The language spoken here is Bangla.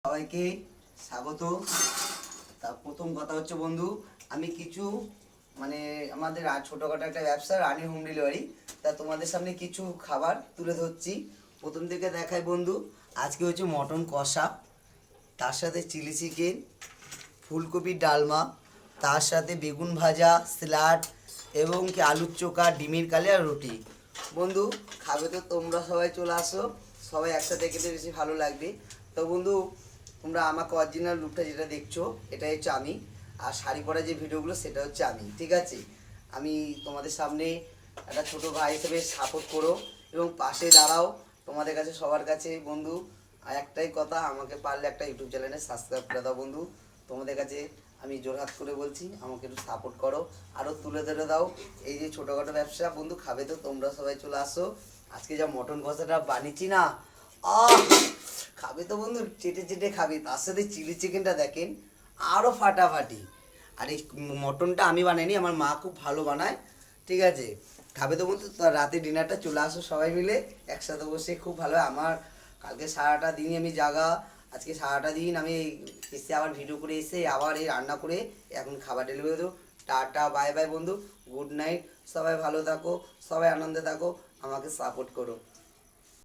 সবাইকে স্বাগত। তার প্রথম কথা হচ্ছে বন্ধু, আমি কিছু মানে আমাদের ছোটোখাটো একটা ব্যবসা রানি হোম ডেলিভারি, তা তোমাদের সামনে কিছু খাবার তুলে ধরছি। প্রথম থেকে দেখাই বন্ধু, আজকে হচ্ছে মটন কষা, তার সাথে চিলি চিকেন, ফুলকপির ডালমা, তার সাথে বেগুন ভাজা, স্যালাড এবং কি আলুর চোখা, ডিমের কালি আর রুটি। বন্ধু খাবে তো তোমরা সবাই চলে আসো, সবাই একসাথে খেতে বেশি ভালো লাগবে। তো বন্ধু তোমরা আমাকে অরিজিনাল লুকটা যেটা দেখছো এটা হচ্ছে আমি, আর শাড়ি পরা যে ভিডিওগুলো সেটা হচ্ছে আমি, ঠিক আছে? আমি তোমাদের সামনে একটা ছোটো ভাই হিসেবে সাপোর্ট করো এবং পাশে দাঁড়াও। তোমাদের কাছে সবার কাছে বন্ধু আর একটাই কথা, আমাকে পারলে একটা ইউটিউব চ্যানেলে সাবস্ক্রাইব করে দাও বন্ধু। তোমাদের কাছে আমি জোরহাত করে বলছি, আমাকে একটু সাপোর্ট করো, আরও তুলে ধরে দাও এই যে ছোটোখাটো ব্যবসা। বন্ধু খাবে তো তোমরা সবাই চলে আসো। আজকে যা মটন কষাটা বানিয়েছি না, আহ খাবে তো বন্ধু, চেটে চেটে খাবে। তার সাথে চিলি চিকেনটা দেখেন আরও ফাটাফাটি। আর এই মটনটা আমি বানাইনি, আমার মা খুব ভালো বানায়, ঠিক আছে? খাবে তো বন্ধু, তো রাতে ডিনারটা চলে আসো সবাই মিলে একসাথে বসে, খুব ভালো হয়। আমার কালকে সারাটা দিনই আমি জাগা, আজকে সারাটা দিন আমি এসে আবার ভিডিও করে এসে আবার এই রান্না করে এখন খাবার ডেলিভারি দেবো। টাটা বাই বাই বন্ধু, গুড নাইট, সবাই ভালো থাকো, সবাই আনন্দে থাকো, আমাকে সাপোর্ট করো।